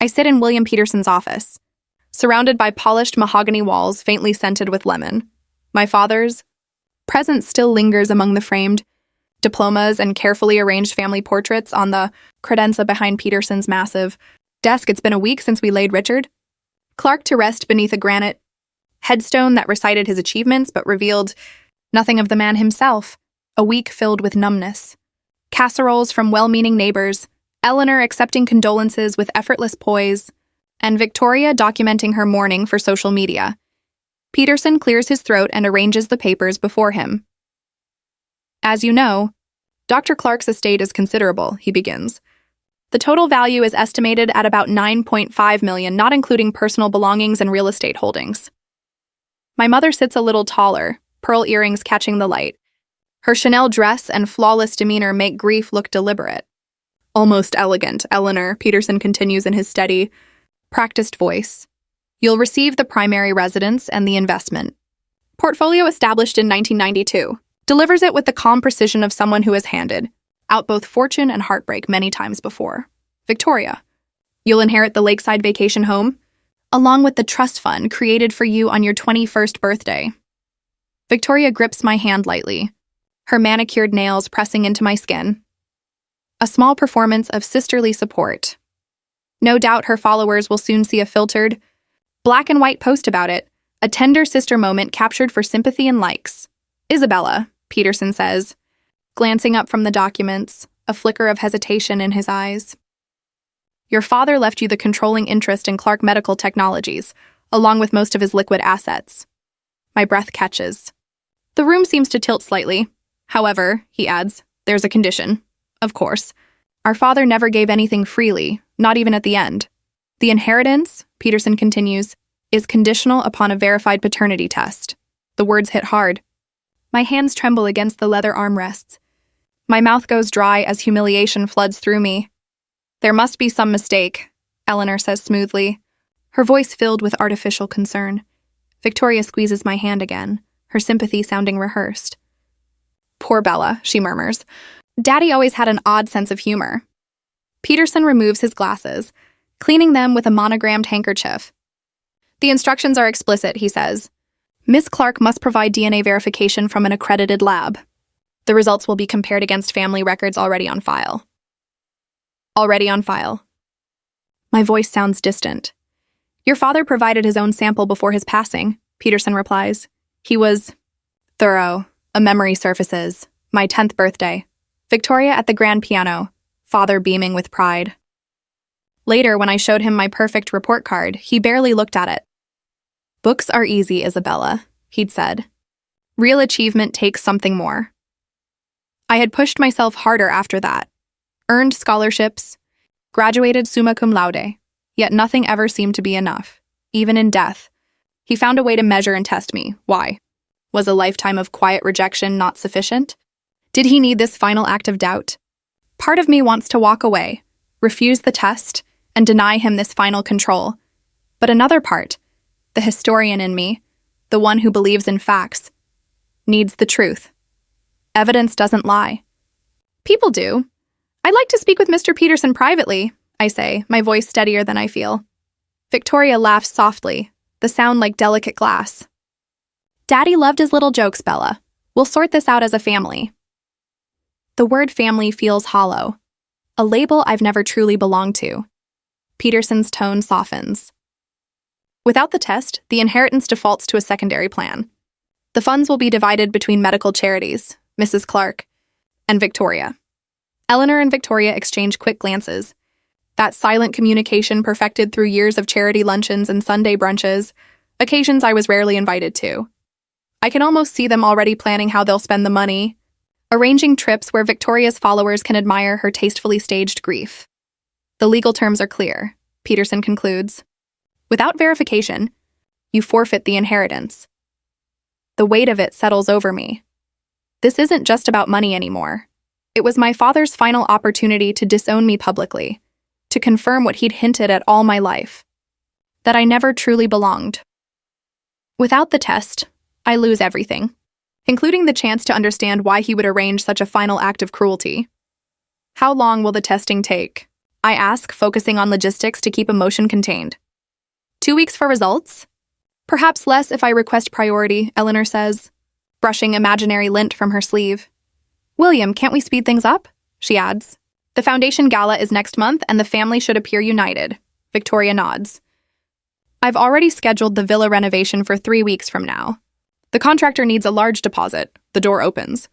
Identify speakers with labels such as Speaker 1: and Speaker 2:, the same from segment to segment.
Speaker 1: I sit in William Peterson's office, surrounded by polished mahogany walls faintly scented with lemon. My father's presence still lingers among the framed diplomas and carefully arranged family portraits on the credenza behind Peterson's massive desk. It's been a week since we laid Richard Clark to rest beneath a granite headstone that recited his achievements but revealed nothing of the man himself. A week filled with numbness. Casseroles from well-meaning neighbors, Eleanor accepting condolences with effortless poise, and Victoria documenting her mourning for social media. Peterson clears his throat and arranges the papers before him. As you know, Dr. Clark's estate is considerable, he begins. The total value is estimated at about $9.5 million, not including personal belongings and real estate holdings. My mother sits a little taller, pearl earrings catching the light. Her Chanel dress and flawless demeanor make grief look deliberate. Almost elegant, Eleanor, Peterson continues in his steady, practiced voice. You'll receive the primary residence and the investment portfolio established in 1992. Delivers it with the calm precision of someone who has handed out both fortune and heartbreak many times before. Victoria, you'll inherit the lakeside vacation home, along with the trust fund created for you on your 21st birthday. Victoria grips my hand lightly, her manicured nails pressing into my skin. A small performance of sisterly support. No doubt her followers will soon see a filtered, black and white post about it, a tender sister moment captured for sympathy and likes. Isabella, Peterson says, glancing up from the documents, a flicker of hesitation in his eyes. Your father left you the controlling interest in Clark Medical Technologies, along with most of his liquid assets. My breath catches. The room seems to tilt slightly. However, he adds, there's a condition. Of course. Our father never gave anything freely, not even at the end. The inheritance, Peterson continues, is conditional upon a verified paternity test. The words hit hard. My hands tremble against the leather armrests. My mouth goes dry as humiliation floods through me. There must be some mistake, Eleanor says smoothly, her voice filled with artificial concern. Victoria squeezes my hand again, her sympathy sounding rehearsed. Poor Bella, she murmurs. Daddy always had an odd sense of humor. Peterson removes his glasses, cleaning them with a monogrammed handkerchief. The instructions are explicit, he says. Miss Clark must provide DNA verification from an accredited lab. The results will be compared against family records already on file. Already on file. My voice sounds distant. Your father provided his own sample before his passing, Peterson replies. He was thorough. A memory surfaces. My 10th birthday. Victoria at the grand piano, father beaming with pride. Later, when I showed him my perfect report card, he barely looked at it. Books are easy, Isabella, he'd said. Real achievement takes something more. I had pushed myself harder after that. Earned scholarships, graduated summa cum laude, yet nothing ever seemed to be enough. Even in death, he found a way to measure and test me. Why? Was a lifetime of quiet rejection not sufficient? Did he need this final act of doubt? Part of me wants to walk away, refuse the test, and deny him this final control. But another part, the historian in me, the one who believes in facts, needs the truth. Evidence doesn't lie. People do. I'd like to speak with Mr. Peterson privately, I say, my voice steadier than I feel. Victoria laughs softly, the sound like delicate glass. Daddy loved his little jokes, Bella. We'll sort this out as a family. The word family feels hollow, a label I've never truly belonged to. Peterson's tone softens. Without the test, the inheritance defaults to a secondary plan. The funds will be divided between medical charities, Mrs. Clark, and Victoria. Eleanor and Victoria exchange quick glances. That silent communication perfected through years of charity luncheons and Sunday brunches, occasions I was rarely invited to. I can almost see them already planning how they'll spend the money, arranging trips where Victoria's followers can admire her tastefully staged grief. The legal terms are clear, Peterson concludes. Without verification, you forfeit the inheritance. The weight of it settles over me. This isn't just about money anymore. It was my father's final opportunity to disown me publicly, to confirm what he'd hinted at all my life, that I never truly belonged. Without the test, I lose everything, including the chance to understand why he would arrange such a final act of cruelty. How long will the testing take? I ask, focusing on logistics to keep emotion contained. 2 weeks for results? Perhaps less if I request priority, Eleanor says, brushing imaginary lint from her sleeve. William, can't we speed things up? She adds. The foundation gala is next month and the family should appear united. Victoria nods. I've already scheduled the villa renovation for 3 weeks from now. The contractor needs a large deposit. The door opens.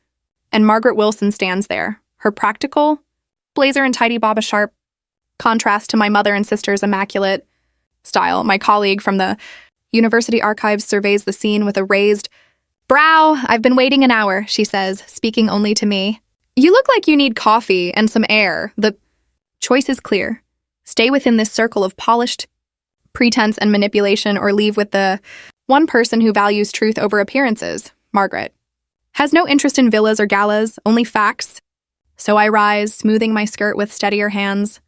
Speaker 1: And Margaret Wilson stands there, her practical, blazer and tidy bob a sharp contrast to my mother and sister's immaculate style. My colleague from the University Archives surveys the scene with a raised brow. I've been waiting an hour, she says, speaking only to me. You look like you need coffee and some air. The choice is clear. Stay within this circle of polished pretense and manipulation or leave with the one person who values truth over appearances, Margaret. Has no interest in villas or galas, only facts. So I rise, smoothing my skirt with steadier hands.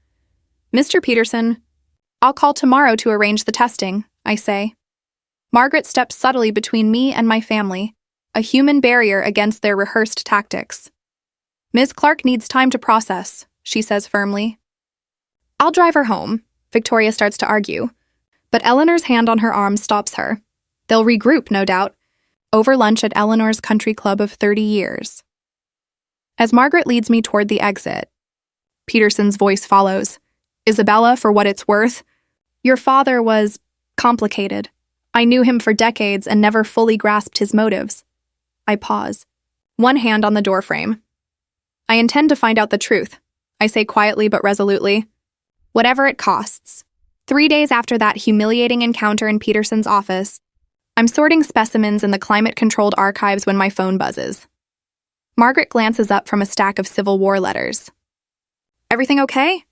Speaker 1: Mr. Peterson, I'll call tomorrow to arrange the testing, I say. Margaret steps subtly between me and my family, a human barrier against their rehearsed tactics. Ms. Clark needs time to process, she says firmly. I'll drive her home, Victoria starts to argue, but Eleanor's hand on her arm stops her. They'll regroup, no doubt, over lunch at Eleanor's country club of 30 years. As Margaret leads me toward the exit, Peterson's voice follows. Isabella, for what it's worth, your father was complicated. I knew him for decades and never fully grasped his motives. I pause, one hand on the doorframe. I intend to find out the truth, I say quietly but resolutely. Whatever it costs. 3 days after that humiliating encounter in Peterson's office, I'm sorting specimens in the climate-controlled archives when my phone buzzes. Margaret glances up from a stack of Civil War letters. Everything okay?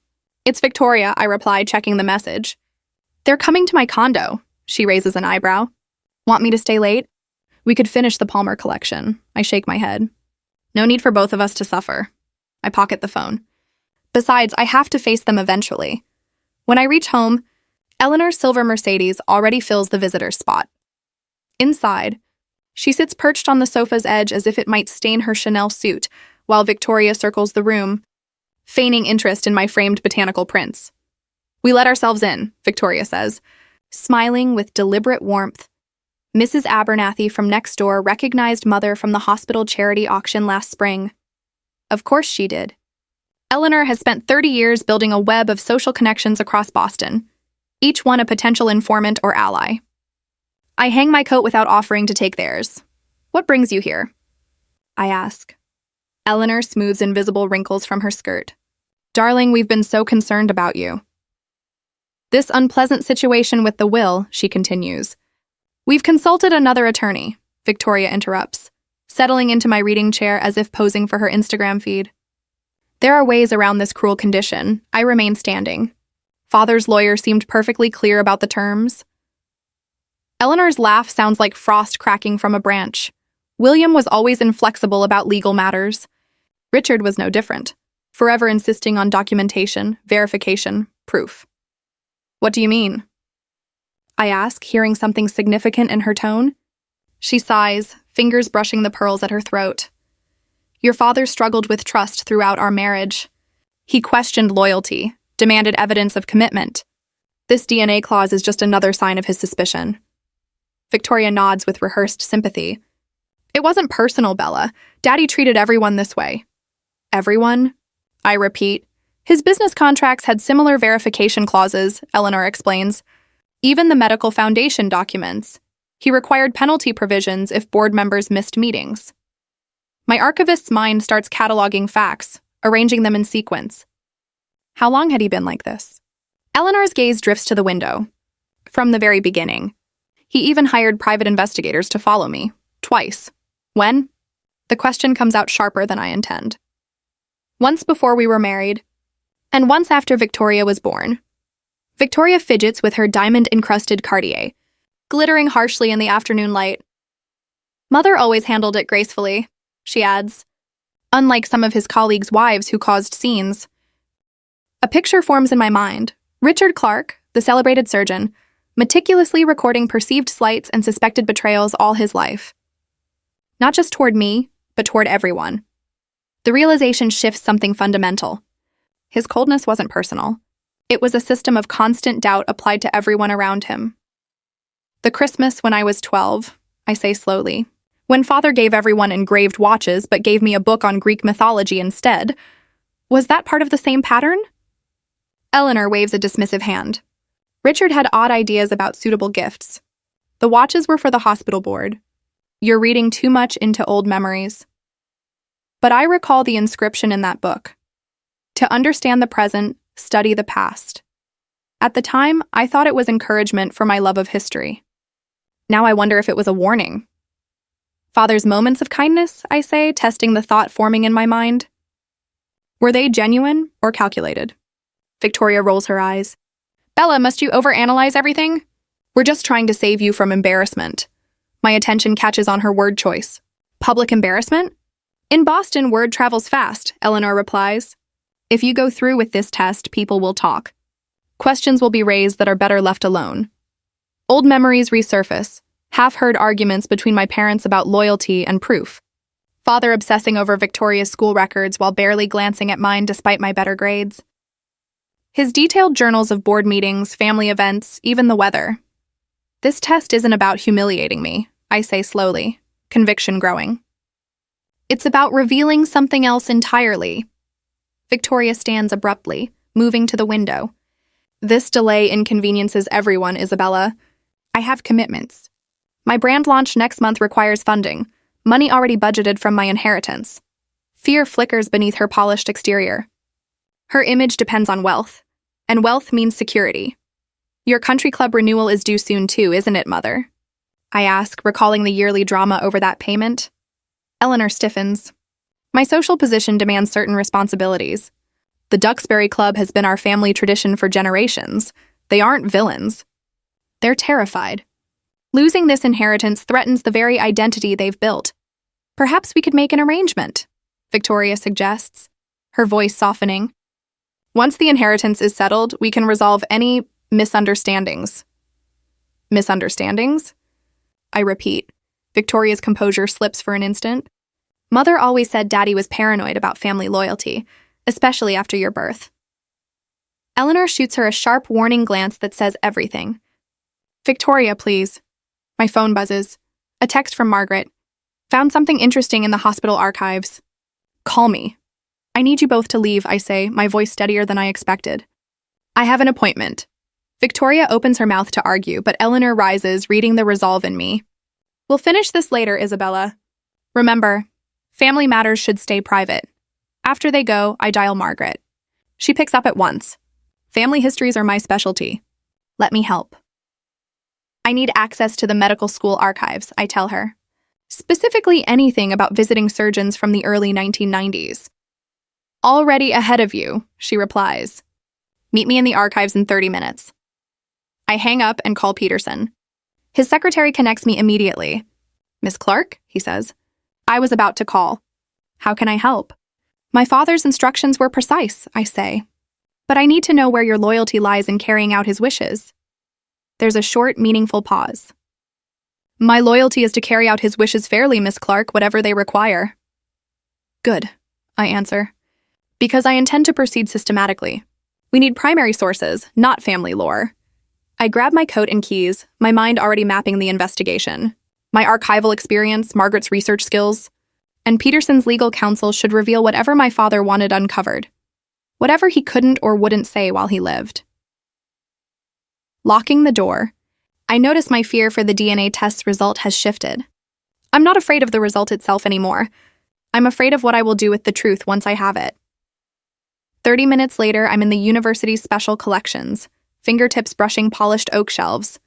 Speaker 1: It's Victoria, I reply, checking the message. They're coming to my condo, she raises an eyebrow. Want me to stay late? We could finish the Palmer collection. I shake my head. No need for both of us to suffer. I pocket the phone. Besides, I have to face them eventually. When I reach home, Eleanor's silver Mercedes already fills the visitor's spot. Inside, she sits perched on the sofa's edge as if it might stain her Chanel suit, while Victoria circles the room, feigning interest in my framed botanical prints. We let ourselves in, Victoria says, smiling with deliberate warmth. Mrs. Abernathy from next door recognized Mother from the hospital charity auction last spring. Of course she did. Eleanor has spent 30 years building a web of social connections across Boston, each one a potential informant or ally. I hang my coat without offering to take theirs. What brings you here? I ask. Eleanor smooths invisible wrinkles from her skirt. Darling, we've been so concerned about you. This unpleasant situation with the will, she continues. We've consulted another attorney, Victoria interrupts, settling into my reading chair as if posing for her Instagram feed. There are ways around this cruel condition. I remain standing. Father's lawyer seemed perfectly clear about the terms. Eleanor's laugh sounds like frost cracking from a branch. William was always inflexible about legal matters. Richard was no different, forever insisting on documentation, verification, proof. What do you mean? I ask, hearing something significant in her tone. She sighs, fingers brushing the pearls at her throat. Your father struggled with trust throughout our marriage. He questioned loyalty, demanded evidence of commitment. This DNA clause is just another sign of his suspicion. Victoria nods with rehearsed sympathy. It wasn't personal, Bella. Daddy treated everyone this way. Everyone? I repeat. His business contracts had similar verification clauses, Eleanor explains. Even the medical foundation documents. He required penalty provisions if board members missed meetings. My archivist's mind starts cataloging facts, arranging them in sequence. How long had he been like this? Eleanor's gaze drifts to the window. From the very beginning. He even hired private investigators to follow me. Twice. When? The question comes out sharper than I intend. Once before we were married, and once after Victoria was born. Victoria fidgets with her diamond-encrusted Cartier, glittering harshly in the afternoon light. Mother always handled it gracefully, she adds, unlike some of his colleagues' wives who caused scenes. A picture forms in my mind. Richard Clark, the celebrated surgeon, meticulously recording perceived slights and suspected betrayals all his life. Not just toward me, but toward everyone. The realization shifts something fundamental. His coldness wasn't personal. It was a system of constant doubt applied to everyone around him. The Christmas when I was 12, I say slowly, when Father gave everyone engraved watches but gave me a book on Greek mythology instead, was that part of the same pattern? Eleanor waves a dismissive hand. Richard had odd ideas about suitable gifts. The watches were for the hospital board. You're reading too much into old memories. But I recall the inscription in that book. To understand the present, study the past. At the time, I thought it was encouragement for my love of history. Now I wonder if it was a warning. Father's moments of kindness, I say, testing the thought forming in my mind. Were they genuine or calculated? Victoria rolls her eyes. Bella, must you overanalyze everything? We're just trying to save you from embarrassment. My attention catches on her word choice. Public embarrassment? In Boston, word travels fast, Eleanor replies. If you go through with this test, people will talk. Questions will be raised that are better left alone. Old memories resurface, half-heard arguments between my parents about loyalty and proof. Father obsessing over Victoria's school records while barely glancing at mine despite my better grades. His detailed journals of board meetings, family events, even the weather. This test isn't about humiliating me, I say slowly, conviction growing. It's about revealing something else entirely. Victoria stands abruptly, moving to the window. This delay inconveniences everyone, Isabella. I have commitments. My brand launch next month requires funding, money already budgeted from my inheritance. Fear flickers beneath her polished exterior. Her image depends on wealth, and wealth means security. Your country club renewal is due soon too, isn't it, Mother? I ask, recalling the yearly drama over that payment. Eleanor stiffens. My social position demands certain responsibilities. The Duxbury Club has been our family tradition for generations. They aren't villains. They're terrified. Losing this inheritance threatens the very identity they've built. Perhaps we could make an arrangement, Victoria suggests, her voice softening. Once the inheritance is settled, we can resolve any misunderstandings. Misunderstandings? I repeat. Victoria's composure slips for an instant. Mother always said Daddy was paranoid about family loyalty, especially after your birth. Eleanor shoots her a sharp warning glance that says everything. Victoria, please. My phone buzzes. A text from Margaret. Found something interesting in the hospital archives. Call me. I need you both to leave, I say, my voice steadier than I expected. I have an appointment. Victoria opens her mouth to argue, but Eleanor rises, reading the resolve in me. We'll finish this later, Isabella. Remember, family matters should stay private. After they go, I dial Margaret. She picks up at once. Family histories are my specialty. Let me help. I need access to the medical school archives, I tell her. Specifically anything about visiting surgeons from the early 1990s. Already ahead of you, she replies. Meet me in the archives in 30 minutes. I hang up and call Peterson. His secretary connects me immediately. Miss Clark, he says. I was about to call. How can I help? My father's instructions were precise, I say. But I need to know where your loyalty lies in carrying out his wishes. There's a short, meaningful pause. My loyalty is to carry out his wishes fairly, Miss Clark, whatever they require. Good, I answer. Because I intend to proceed systematically. We need primary sources, not family lore. I grab my coat and keys, my mind already mapping the investigation. My archival experience, Margaret's research skills, and Peterson's legal counsel should reveal whatever my father wanted uncovered. Whatever he couldn't or wouldn't say while he lived. Locking the door, I notice my fear for the DNA test's result has shifted. I'm not afraid of the result itself anymore. I'm afraid of what I will do with the truth once I have it. 30 minutes later, I'm in the university's special collections, fingertips brushing polished oak shelves.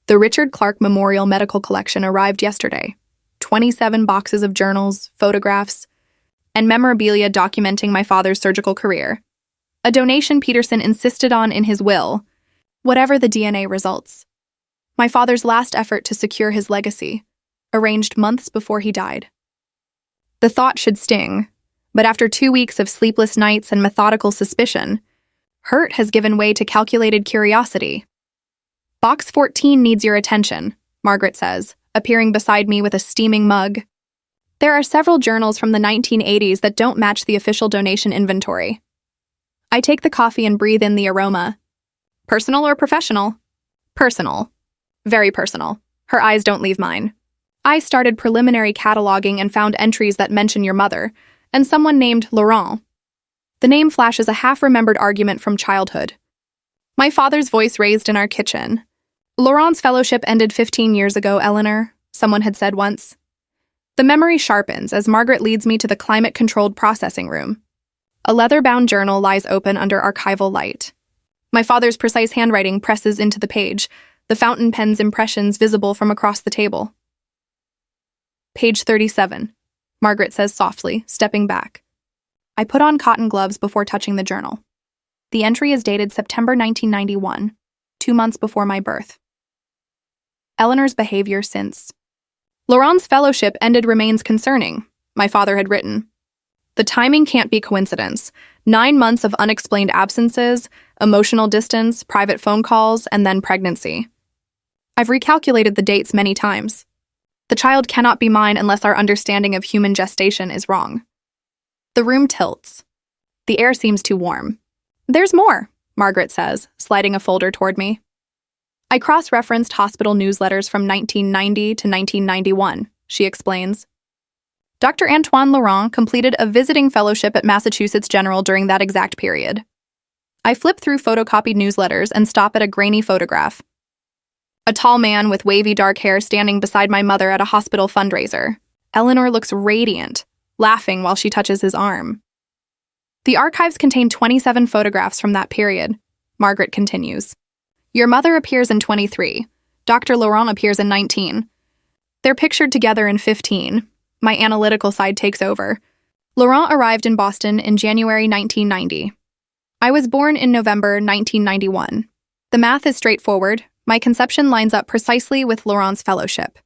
Speaker 1: The Richard Clark Memorial Medical Collection arrived yesterday. 27 boxes of journals, photographs, and memorabilia documenting my father's surgical career. A donation Peterson insisted on in his will, whatever the DNA results. My father's last effort to secure his legacy, arranged months before he died. The thought should sting, but after 2 weeks of sleepless nights and methodical suspicion, hurt has given way to calculated curiosity. Box 14 needs your attention, Margaret says, appearing beside me with a steaming mug. There are several journals from the 1980s that don't match the official donation inventory. I take the coffee and breathe in the aroma. Personal or professional? Personal. Very personal. Her eyes don't leave mine. I started preliminary cataloging and found entries that mention your mother, and someone named Laurent. The name flashes a half-remembered argument from childhood. My father's voice raised in our kitchen. Laurent's fellowship ended 15 years ago, Eleanor, someone had said once. The memory sharpens as Margaret leads me to the climate-controlled processing room. A leather-bound journal lies open under archival light. My father's precise handwriting presses into the page, the fountain pen's impressions visible from across the table. Page 37, Margaret says softly, stepping back. I put on cotton gloves before touching the journal. The entry is dated September 1991, 2 months before my birth. Eleanor's behavior since. Laurent's fellowship ended remains concerning, my father had written. The timing can't be coincidence. 9 months of unexplained absences, emotional distance, private phone calls, and then pregnancy. I've recalculated the dates many times. The child cannot be mine unless our understanding of human gestation is wrong. The room tilts. The air seems too warm. There's more, Margaret says, sliding a folder toward me. I cross-referenced hospital newsletters from 1990 to 1991, she explains. Dr. Antoine Laurent completed a visiting fellowship at Massachusetts General during that exact period. I flip through photocopied newsletters and stop at a grainy photograph. A tall man with wavy dark hair standing beside my mother at a hospital fundraiser. Eleanor looks radiant, laughing while she touches his arm. The archives contain 27 photographs from that period, Margaret continues. Your mother appears in 23. Dr. Laurent appears in 19. They're pictured together in 15. My analytical side takes over. Laurent arrived in Boston in January 1990. I was born in November 1991. The math is straightforward. My conception lines up precisely with Laurent's fellowship.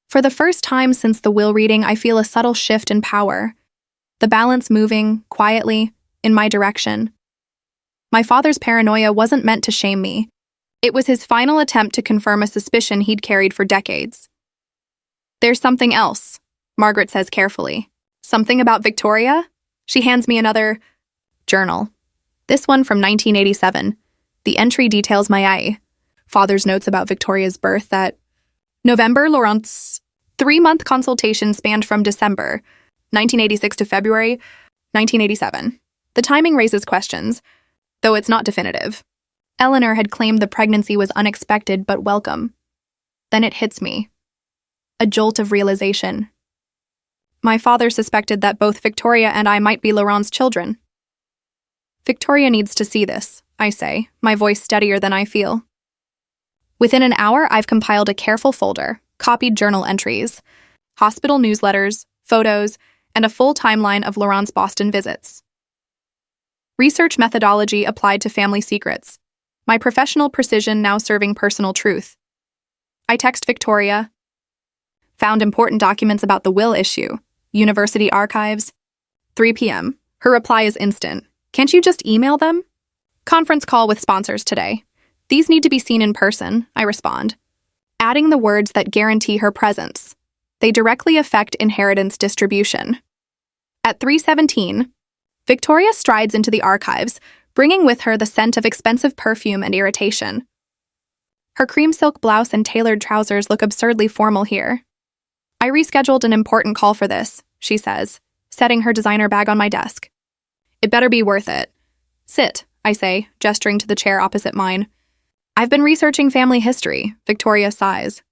Speaker 1: For the first time since the will reading, I feel a subtle shift in power, the balance moving, quietly, in my direction. My father's paranoia wasn't meant to shame me. It was his final attempt to confirm a suspicion he'd carried for decades. There's something else, Margaret says carefully. Something about Victoria? She hands me another journal. This one from 1987. The entry details my father's notes about Victoria's birth that November. Laurent's 3-month consultation spanned from December 1986 to February 1987. The timing raises questions, though it's not definitive. Eleanor had claimed the pregnancy was unexpected but welcome. Then it hits me. A jolt of realization. My father suspected that both Victoria and I might be Laurent's children. Victoria needs to see this, I say, my voice steadier than I feel. Within an hour, I've compiled a careful folder, copied journal entries, hospital newsletters, photos, and a full timeline of Laurent's Boston visits. Research methodology applied to family secrets. My professional precision now serving personal truth. I text Victoria. Found important documents about the will issue. University archives. 3 p.m. Her reply is instant. Can't you just email them? Conference call with sponsors today. These need to be seen in person, I respond, adding the words that guarantee her presence. They directly affect inheritance distribution. At 3:17, Victoria strides into the archives, bringing with her the scent of expensive perfume and irritation. Her cream silk blouse and tailored trousers look absurdly formal here. I rescheduled an important call for this, she says, setting her designer bag on my desk. It better be worth it. Sit, I say, gesturing to the chair opposite mine. I've been researching family history, Victoria sighs.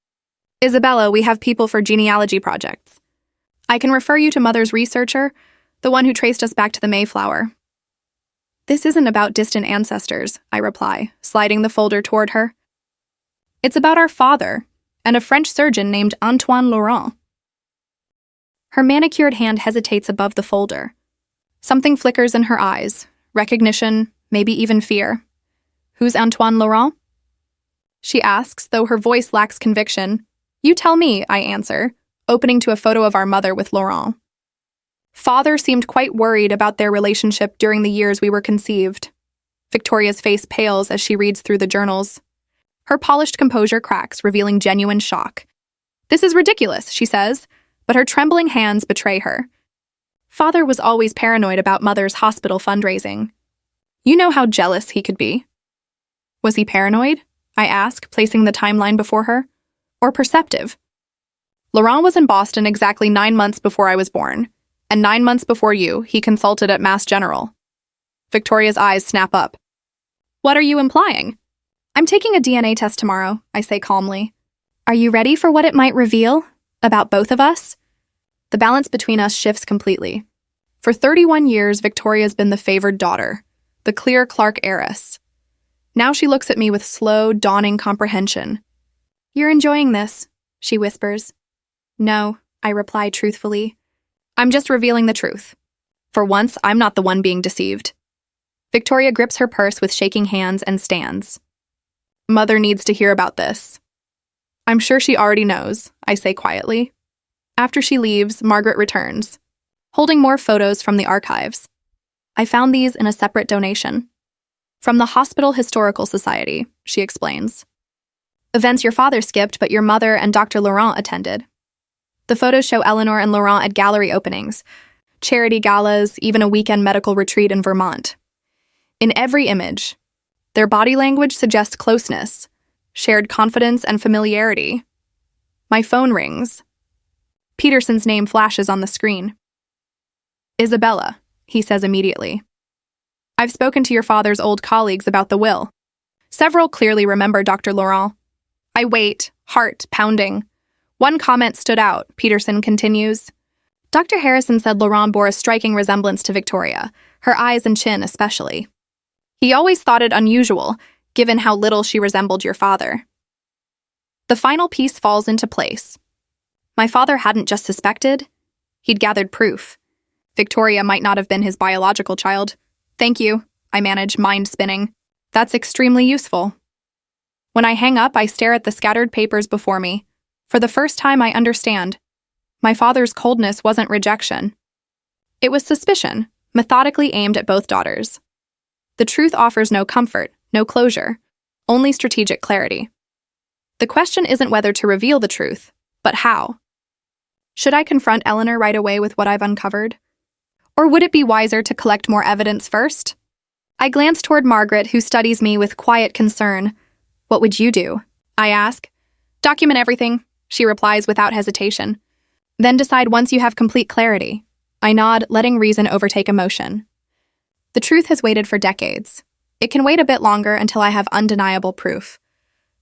Speaker 1: Isabella, we have people for genealogy projects. I can refer you to Mother's researcher, the one who traced us back to the Mayflower. This isn't about distant ancestors, I reply, sliding the folder toward her. It's about our father, and a French surgeon named Antoine Laurent. Her manicured hand hesitates above the folder. Something flickers in her eyes, recognition, maybe even fear. Who's Antoine Laurent? She asks, though her voice lacks conviction. You tell me, I answer, opening to a photo of our mother with Laurent. Father seemed quite worried about their relationship during the years we were conceived. Victoria's face pales as she reads through the journals. Her polished composure cracks, revealing genuine shock. This is ridiculous, she says, but her trembling hands betray her. Father was always paranoid about Mother's hospital fundraising. You know how jealous he could be. Was he paranoid? I ask, placing the timeline before her. Or perceptive? Laurent was in Boston exactly 9 months before I was born, and 9 months before you, he consulted at Mass General. Victoria's eyes snap up. What are you implying? I'm taking a DNA test tomorrow, I say calmly. Are you ready for what it might reveal? About both of us? The balance between us shifts completely. For 31 years, Victoria's been the favored daughter, the clear Clark heiress. Now she looks at me with slow, dawning comprehension. You're enjoying this, she whispers. No, I reply truthfully. I'm just revealing the truth. For once, I'm not the one being deceived. Victoria grips her purse with shaking hands and stands. Mother needs to hear about this. I'm sure she already knows, I say quietly. After she leaves, Margaret returns, holding more photos from the archives. I found these in a separate donation. From the Hospital Historical Society, she explains. Events your father skipped, but your mother and Dr. Laurent attended. The photos show Eleanor and Laurent at gallery openings, charity galas, even a weekend medical retreat in Vermont. In every image, their body language suggests closeness, shared confidence and familiarity. My phone rings. Peterson's name flashes on the screen. Isabella, he says immediately. I've spoken to your father's old colleagues about the will. Several clearly remember Dr. Laurent. I wait, heart pounding. One comment stood out, Peterson continues. Dr. Harrison said Laurent bore a striking resemblance to Victoria, her eyes and chin especially. He always thought it unusual, given how little she resembled your father. The final piece falls into place. My father hadn't just suspected, he'd gathered proof. Victoria might not have been his biological child. Thank you, I manage, mind spinning. That's extremely useful. When I hang up, I stare at the scattered papers before me. For the first time, I understand. My father's coldness wasn't rejection. It was suspicion, methodically aimed at both daughters. The truth offers no comfort, no closure, only strategic clarity. The question isn't whether to reveal the truth, but how. Should I confront Eleanor right away with what I've uncovered? Or would it be wiser to collect more evidence first? I glance toward Margaret, who studies me with quiet concern. What would you do? I ask. Document everything, she replies without hesitation. Then decide once you have complete clarity. I nod, letting reason overtake emotion. The truth has waited for decades. It can wait a bit longer until I have undeniable proof.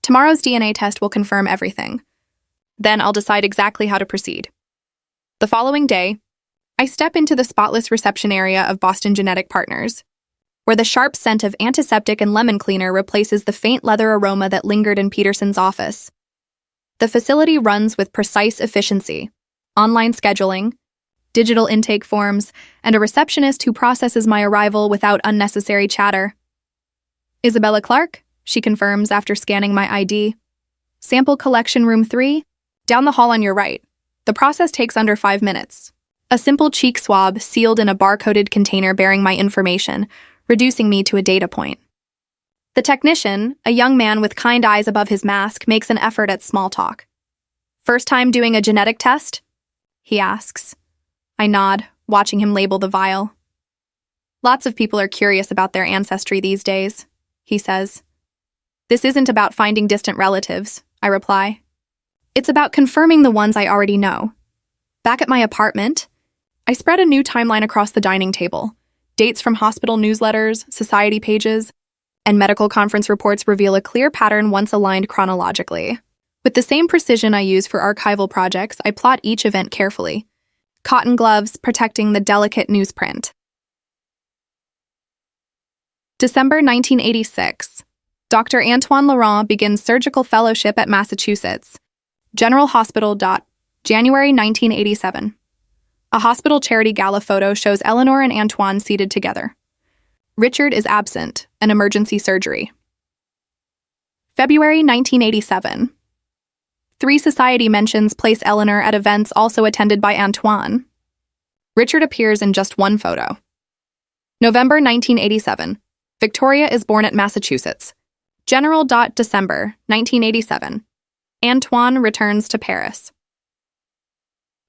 Speaker 1: Tomorrow's DNA test will confirm everything. Then I'll decide exactly how to proceed. The following day, I step into the spotless reception area of Boston Genetic Partners, where the sharp scent of antiseptic and lemon cleaner replaces the faint leather aroma that lingered in Peterson's office. The facility runs with precise efficiency, online scheduling, digital intake forms, and a receptionist who processes my arrival without unnecessary chatter. Isabella Clark, she confirms after scanning my ID. Sample collection room 3, down the hall on your right. The process takes under 5 minutes. A simple cheek swab sealed in a barcoded container bearing my information, reducing me to a data point. The technician, a young man with kind eyes above his mask, makes an effort at small talk. First time doing a genetic test? He asks. I nod, watching him label the vial. Lots of people are curious about their ancestry these days, he says. This isn't about finding distant relatives, I reply. It's about confirming the ones I already know. Back at my apartment, I spread a new timeline across the dining table. Dates from hospital newsletters, society pages, and medical conference reports reveal a clear pattern once aligned chronologically. With the same precision I use for archival projects, I plot each event carefully. Cotton gloves protecting the delicate newsprint. December 1986. Dr. Antoine Laurent begins surgical fellowship at Massachusetts. General Hospital. January 1987. A hospital charity gala photo shows Eleanor and Antoine seated together. Richard is absent, an emergency surgery. February 1987. 3 society mentions place Eleanor at events also attended by Antoine. Richard appears in just 1 photo. November 1987. Victoria is born at Massachusetts. General. December 1987. Antoine returns to Paris.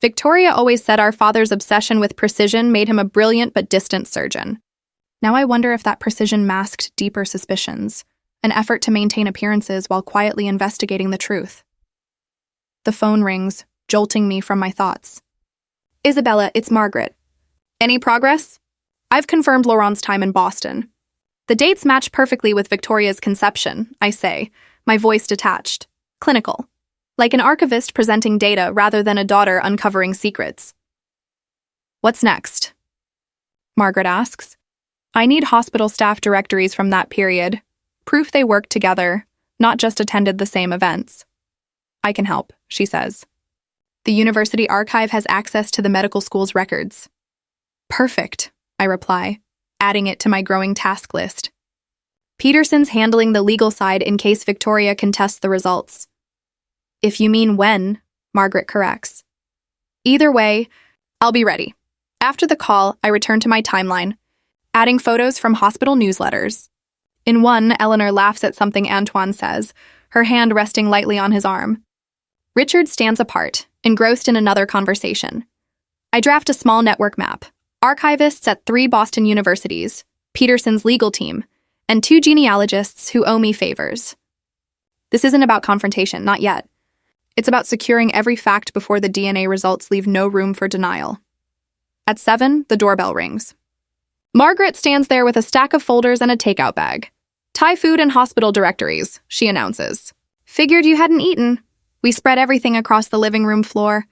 Speaker 1: Victoria always said our father's obsession with precision made him a brilliant but distant surgeon. Now I wonder if that precision masked deeper suspicions, an effort to maintain appearances while quietly investigating the truth. The phone rings, jolting me from my thoughts. Isabella, it's Margaret. Any progress? I've confirmed Laurent's time in Boston. The dates match perfectly with Victoria's conception, I say, my voice detached, clinical, like an archivist presenting data rather than a daughter uncovering secrets. What's next? Margaret asks. I need hospital staff directories from that period, proof they worked together, not just attended the same events. I can help, she says. The university archive has access to the medical school's records. Perfect, I reply, adding it to my growing task list. Peterson's handling the legal side in case Victoria contests the results. If you mean when, Margaret corrects. Either way, I'll be ready. After the call, I return to my timeline, adding photos from hospital newsletters. In one, Eleanor laughs at something Antoine says, her hand resting lightly on his arm. Richard stands apart, engrossed in another conversation. I draft a small network map, archivists at 3 Boston universities, Peterson's legal team, and 2 genealogists who owe me favors. This isn't about confrontation, not yet. It's about securing every fact before the DNA results leave no room for denial. At 7, the doorbell rings. Margaret stands there with a stack of folders and a takeout bag. Thai food and hospital directories, she announces. Figured you hadn't eaten. We spread everything across the living room floor.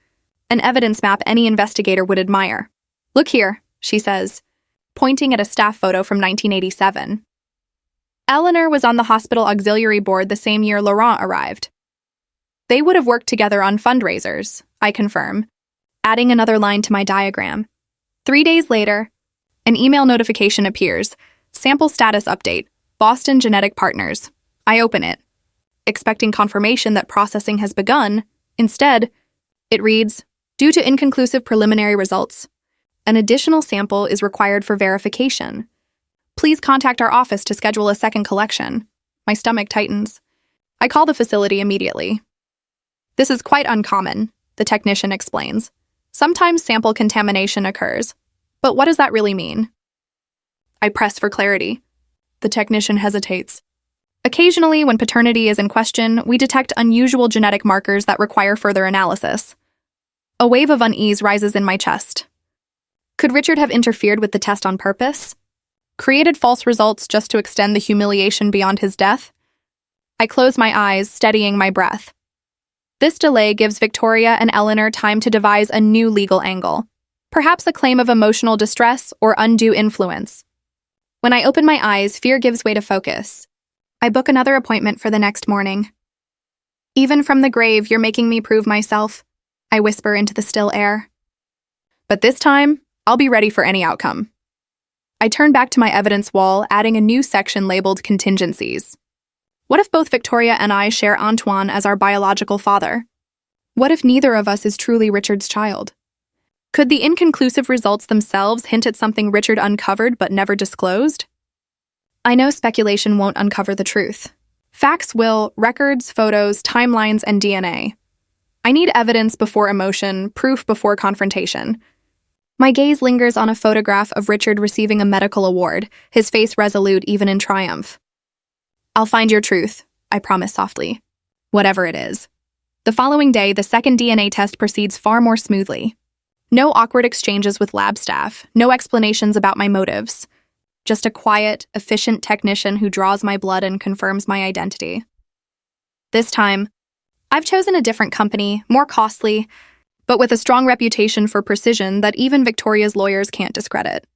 Speaker 1: An evidence map any investigator would admire. Look here, she says, pointing at a staff photo from 1987. Eleanor was on the hospital auxiliary board the same year Laurent arrived. They would have worked together on fundraisers, I confirm, adding another line to my diagram. 3 days later, an email notification appears. Sample status update. Boston Genetic Partners. I open it, expecting confirmation that processing has begun. Instead, it reads, due to inconclusive preliminary results, an additional sample is required for verification. Please contact our office to schedule a second collection. My stomach tightens. I call the facility immediately. This is quite uncommon, the technician explains. Sometimes sample contamination occurs. But what does that really mean? I press for clarity. The technician hesitates. Occasionally, when paternity is in question, we detect unusual genetic markers that require further analysis. A wave of unease rises in my chest. Could Richard have interfered with the test on purpose? Created false results just to extend the humiliation beyond his death? I close my eyes, steadying my breath. This delay gives Victoria and Eleanor time to devise a new legal angle. Perhaps a claim of emotional distress or undue influence. When I open my eyes, fear gives way to focus. I book another appointment for the next morning. Even from the grave, you're making me prove myself, I whisper into the still air. But this time, I'll be ready for any outcome. I turn back to my evidence wall, adding a new section labeled contingencies. What if both Victoria and I share Antoine as our biological father? What if neither of us is truly Richard's child? Could the inconclusive results themselves hint at something Richard uncovered but never disclosed? I know speculation won't uncover the truth. Facts will, records, photos, timelines, and DNA. I need evidence before emotion, proof before confrontation. My gaze lingers on a photograph of Richard receiving a medical award, his face resolute even in triumph. I'll find your truth, I promise softly. Whatever it is. The following day, the second DNA test proceeds far more smoothly. No awkward exchanges with lab staff, no explanations about my motives. Just a quiet, efficient technician who draws my blood and confirms my identity. This time, I've chosen a different company, more costly, but with a strong reputation for precision that even Victoria's lawyers can't discredit.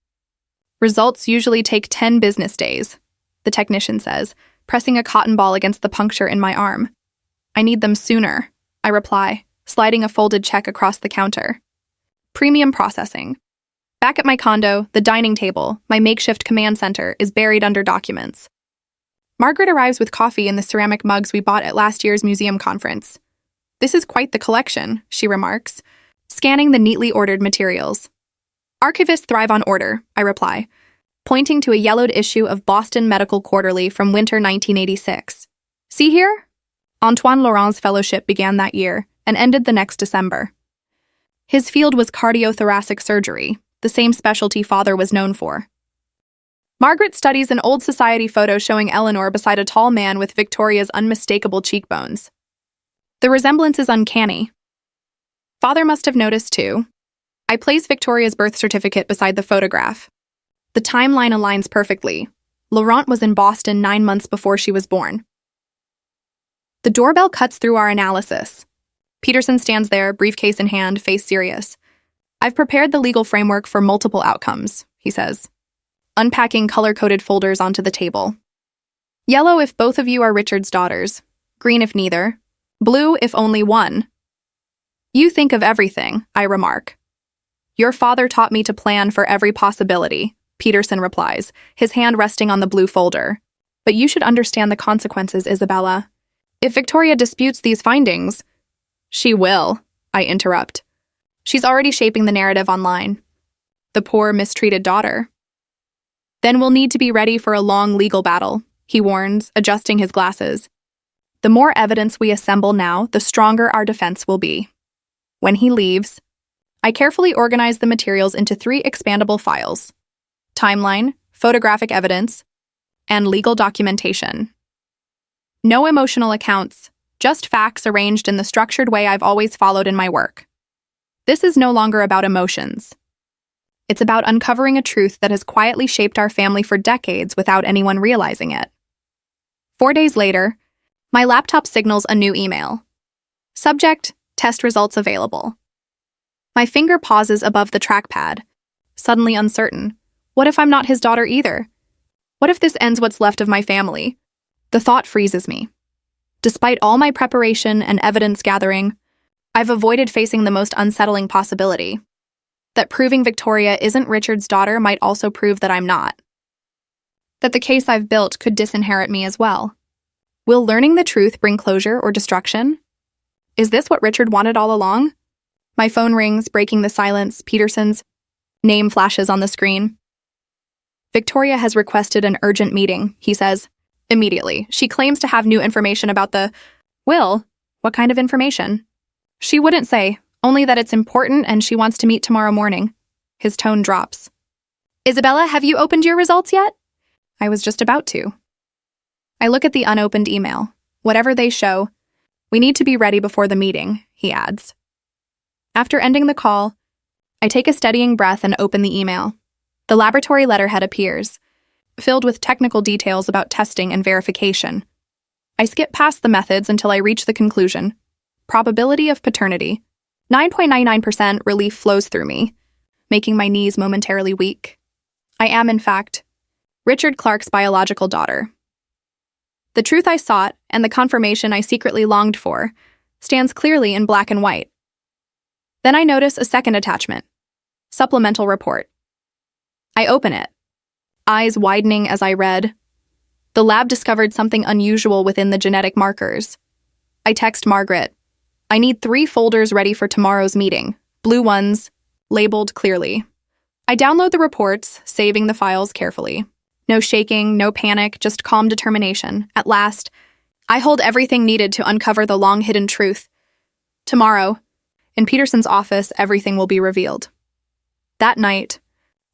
Speaker 1: Results usually take 10 business days, the technician says, pressing a cotton ball against the puncture in my arm. I need them sooner, I reply, sliding a folded check across the counter. Premium processing. Back at my condo, the dining table, my makeshift command center, is buried under documents. Margaret arrives with coffee in the ceramic mugs we bought at last year's museum conference. This is quite the collection, she remarks, scanning the neatly ordered materials. Archivists thrive on order, I reply, pointing to a yellowed issue of Boston Medical Quarterly from winter 1986. See here? Antoine Laurent's fellowship began that year and ended the next December. His field was cardiothoracic surgery, the same specialty father was known for. Margaret studies an old society photo showing Eleanor beside a tall man with Victoria's unmistakable cheekbones. The resemblance is uncanny. Father must have noticed too. I place Victoria's birth certificate beside the photograph. The timeline aligns perfectly. Laurent was in Boston 9 months before she was born. The doorbell cuts through our analysis. Peterson stands there, briefcase in hand, face serious. I've prepared the legal framework for multiple outcomes, he says, unpacking color-coded folders onto the table. Yellow if both of you are Richard's daughters, green if neither, blue if only one. You think of everything, I remark. Your father taught me to plan for every possibility, Peterson replies, his hand resting on the blue folder. But you should understand the consequences, Isabella. If Victoria disputes these findings, she will, I interrupt. She's already shaping the narrative online. The poor, mistreated daughter. Then we'll need to be ready for a long legal battle, he warns, adjusting his glasses. The more evidence we assemble now, the stronger our defense will be. When he leaves, I carefully organize the materials into 3 expandable files: timeline, photographic evidence, and legal documentation. No emotional accounts, just facts arranged in the structured way I've always followed in my work. This is no longer about emotions. It's about uncovering a truth that has quietly shaped our family for decades without anyone realizing it. 4 days later, my laptop signals a new email. Subject: test results available. My finger pauses above the trackpad, suddenly uncertain. What if I'm not his daughter either? What if this ends what's left of my family? The thought freezes me. Despite all my preparation and evidence gathering, I've avoided facing the most unsettling possibility: that proving Victoria isn't Richard's daughter might also prove that I'm not. That the case I've built could disinherit me as well. Will learning the truth bring closure or destruction? Is this what Richard wanted all along? My phone rings, breaking the silence. Peterson's name flashes on the screen. Victoria has requested an urgent meeting, he says. Immediately, she claims to have new information about the will. What kind of information? She wouldn't say, only that it's important and she wants to meet tomorrow morning. His tone drops. Isabella, have you opened your results yet? I was just about to. I look at the unopened email. Whatever they show, we need to be ready before the meeting, he adds. After ending the call, I take a steadying breath and open the email. The laboratory letterhead appears, filled with technical details about testing and verification. I skip past the methods until I reach the conclusion. Probability of paternity. 9.99% relief flows through me, making my knees momentarily weak. I am, in fact, Richard Clark's biological daughter. The truth I sought, and the confirmation I secretly longed for, stands clearly in black and white. Then I notice a second attachment. Supplemental report. I open it, eyes widening as I read. The lab discovered something unusual within the genetic markers. I text Margaret. I need 3 folders ready for tomorrow's meeting, blue ones, labeled clearly. I download the reports, saving the files carefully. No shaking, no panic, just calm determination. At last, I hold everything needed to uncover the long-hidden truth. Tomorrow, in Peterson's office, everything will be revealed. That night,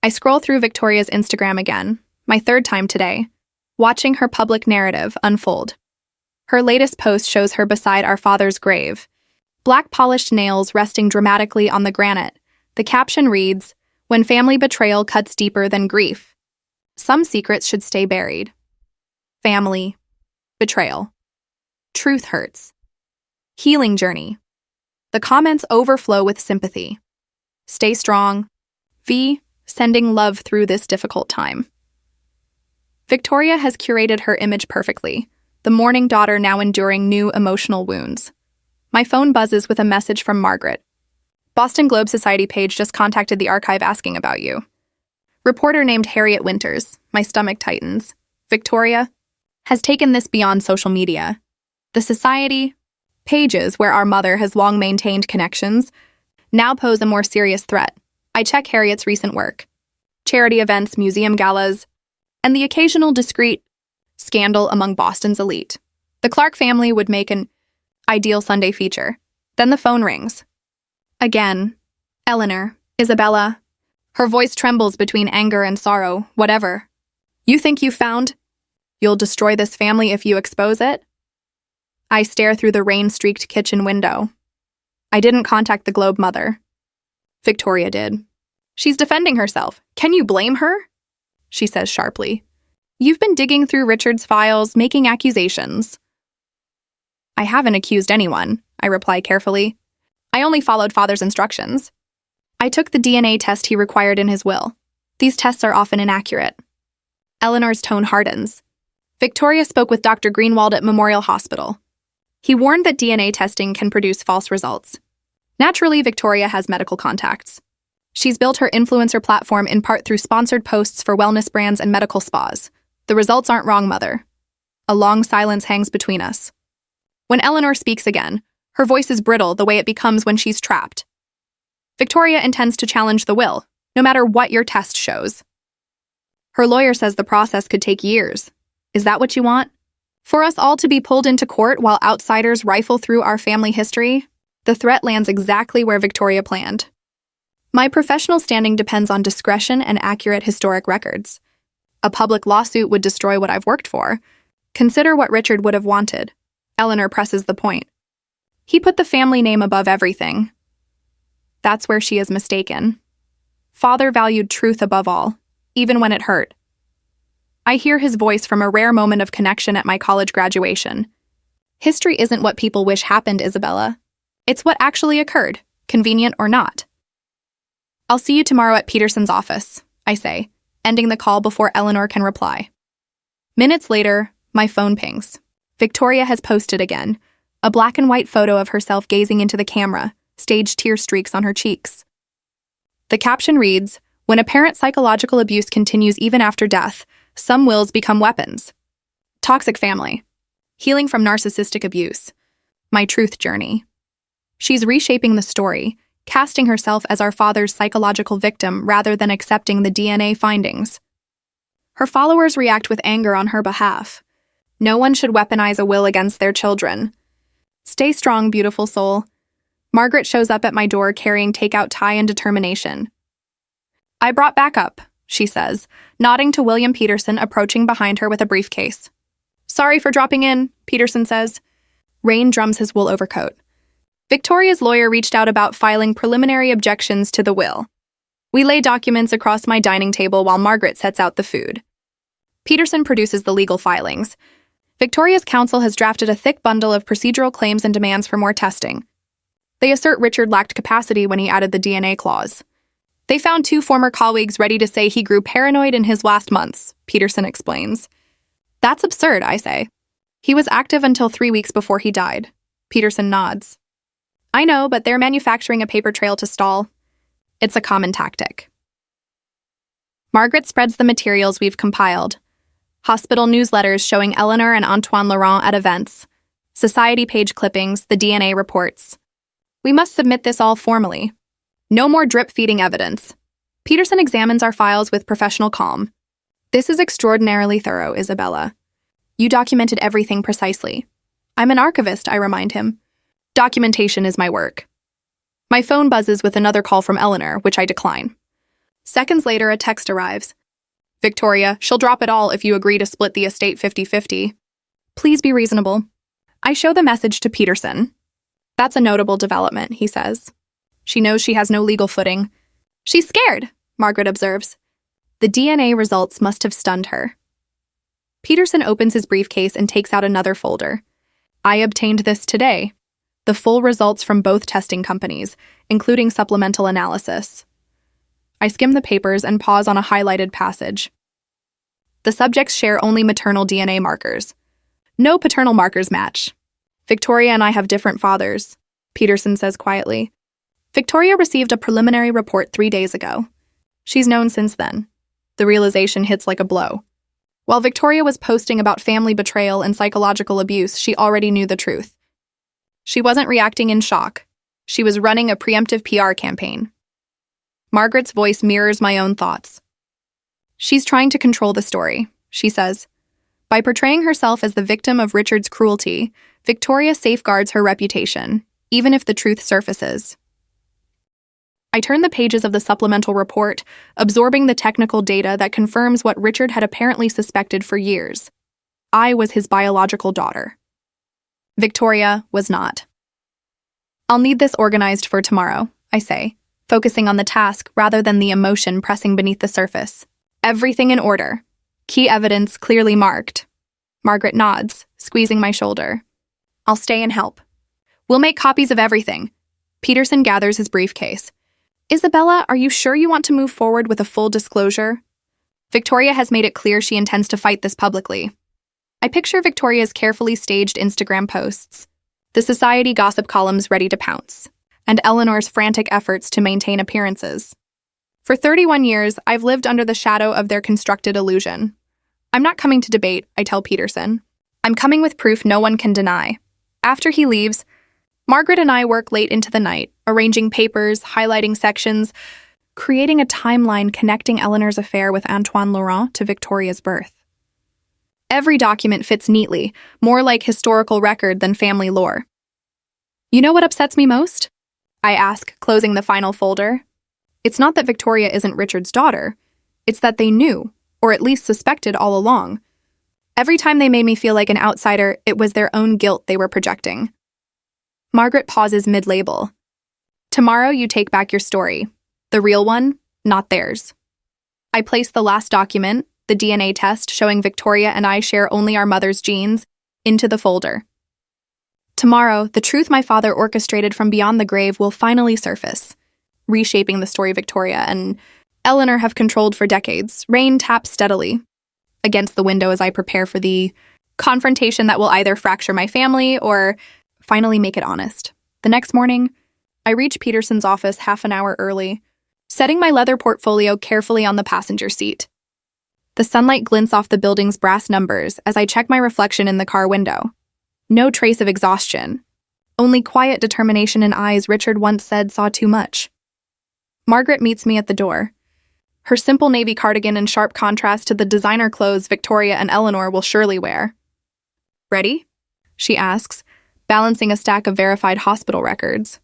Speaker 1: I scroll through Victoria's Instagram again, my 3rd time today, watching her public narrative unfold. Her latest post shows her beside our father's grave, black polished nails resting dramatically on the granite. The caption reads, "When family betrayal cuts deeper than grief, some secrets should stay buried." Family, betrayal, truth hurts, healing journey. The comments overflow with sympathy. Stay strong. V, sending love through this difficult time. Victoria has curated her image perfectly, the mourning daughter now enduring new emotional wounds. My phone buzzes with a message from Margaret. Boston Globe Society page just contacted the archive asking about you. Reporter named Harriet Winters. My stomach tightens. Victoria has taken this beyond social media. The society pages where our mother has long maintained connections now pose a more serious threat. I check Harriet's recent work. Charity events, museum galas, and the occasional discreet scandal among Boston's elite. The Clark family would make an ideal Sunday feature. Then the phone rings. Again. Eleanor. Isabella. Her voice trembles between anger and sorrow. Whatever. You think you found? You'll destroy this family if you expose it? I stare through the rain-streaked kitchen window. I didn't contact the Globe mother. Victoria did. She's defending herself. Can you blame her? She says sharply. You've been digging through Richard's files, making accusations. I haven't accused anyone, I reply carefully. I only followed Father's instructions. I took the DNA test he required in his will. These tests are often inaccurate. Eleanor's tone hardens. Victoria spoke with Dr. Greenwald at Memorial Hospital. He warned that DNA testing can produce false results. Naturally, Victoria has medical contacts. She's built her influencer platform in part through sponsored posts for wellness brands and medical spas. The results aren't wrong, Mother. A long silence hangs between us. When Eleanor speaks again, her voice is brittle the way it becomes when she's trapped. Victoria intends to challenge the will, no matter what your test shows. Her lawyer says the process could take years. Is that what you want? For us all to be pulled into court while outsiders rifle through our family history? The threat lands exactly where Victoria planned. My professional standing depends on discretion and accurate historic records. A public lawsuit would destroy what I've worked for. Consider what Richard would have wanted. Eleanor presses the point. He put the family name above everything. That's where she is mistaken. Father valued truth above all, even when it hurt. I hear his voice from a rare moment of connection at my college graduation. History isn't what people wish happened, Isabella. It's what actually occurred, convenient or not. I'll see you tomorrow at Peterson's office, I say, ending the call before Eleanor can reply. Minutes later, my phone pings. Victoria has posted again, a black and white photo of herself gazing into the camera, staged tear streaks on her cheeks. The caption reads, "When apparent psychological abuse continues even after death, some wills become weapons. Toxic family. Healing from narcissistic abuse. My truth journey." She's reshaping the story, casting herself as our father's psychological victim rather than accepting the DNA findings. Her followers react with anger on her behalf. No one should weaponize a will against their children. Stay strong, beautiful soul. Margaret shows up at my door carrying takeout tie and determination. I brought backup, she says, nodding to William Peterson approaching behind her with a briefcase. Sorry for dropping in, Peterson says. Rain drums his wool overcoat. Victoria's lawyer reached out about filing preliminary objections to the will. We lay documents across my dining table while Margaret sets out the food. Peterson produces the legal filings. Victoria's counsel has drafted a thick bundle of procedural claims and demands for more testing. They assert Richard lacked capacity when he added the DNA clause. They found 2 former colleagues ready to say he grew paranoid in his last months, Peterson explains. That's absurd, I say. He was active until 3 weeks before he died. Peterson nods. I know, but they're manufacturing a paper trail to stall. It's a common tactic. Margaret spreads the materials we've compiled. Hospital newsletters showing Eleanor and Antoine Laurent at events. Society page clippings, the DNA reports. We must submit this all formally. No more drip-feeding evidence. Peterson examines our files with professional calm. This is extraordinarily thorough, Isabella. You documented everything precisely. I'm an archivist, I remind him. Documentation is my work. My phone buzzes with another call from Eleanor, which I decline. Seconds later, a text arrives. Victoria, she'll drop it all if you agree to split the estate 50-50. Please be reasonable. I show the message to Peterson. That's a notable development, he says. She knows she has no legal footing. She's scared, Margaret observes. The DNA results must have stunned her. Peterson opens his briefcase and takes out another folder. I obtained this today. The full results from both testing companies, including supplemental analysis. I skim the papers and pause on a highlighted passage. The subjects share only maternal DNA markers. No paternal markers match. Victoria and I have different fathers, Peterson says quietly. Victoria received a preliminary report 3 days ago. She's known since then. The realization hits like a blow. While Victoria was posting about family betrayal and psychological abuse, she already knew the truth. She wasn't reacting in shock. She was running a preemptive PR campaign. Margaret's voice mirrors my own thoughts. She's trying to control the story, she says. By portraying herself as the victim of Richard's cruelty, Victoria safeguards her reputation, even if the truth surfaces. I turn the pages of the supplemental report, absorbing the technical data that confirms what Richard had apparently suspected for years. I was his biological daughter. Victoria was not. I'll need this organized for tomorrow, I say, focusing on the task rather than the emotion pressing beneath the surface. Everything in order. Key evidence clearly marked. Margaret nods, squeezing my shoulder. I'll stay and help. We'll make copies of everything. Peterson gathers his briefcase. Isabella, are you sure you want to move forward with a full disclosure? Victoria has made it clear she intends to fight this publicly. I picture Victoria's carefully staged Instagram posts, the society gossip columns ready to pounce, and Eleanor's frantic efforts to maintain appearances. For 31 years, I've lived under the shadow of their constructed illusion. I'm not coming to debate, I tell Peterson. I'm coming with proof no one can deny. After he leaves, Margaret and I work late into the night, arranging papers, highlighting sections, creating a timeline connecting Eleanor's affair with Antoine Laurent to Victoria's birth. Every document fits neatly, more like historical record than family lore. You know what upsets me most? I ask, closing the final folder. It's not that Victoria isn't Richard's daughter. It's that they knew, or at least suspected all along. Every time they made me feel like an outsider, it was their own guilt they were projecting. Margaret pauses mid-label. Tomorrow you take back your story. The real one, not theirs. I place the last document, the DNA test showing Victoria and I share only our mother's genes, into the folder. Tomorrow, the truth my father orchestrated from beyond the grave will finally surface, reshaping the story Victoria and Eleanor have controlled for decades. Rain taps steadily against the window as I prepare for the confrontation that will either fracture my family or finally make it honest. The next morning, I reach Peterson's office half an hour early, setting my leather portfolio carefully on the passenger seat. The sunlight glints off the building's brass numbers as I check my reflection in the car window. No trace of exhaustion, only quiet determination in eyes Richard once said saw too much. Margaret meets me at the door. Her simple navy cardigan in sharp contrast to the designer clothes Victoria and Eleanor will surely wear. Ready? She asks, balancing a stack of verified hospital records.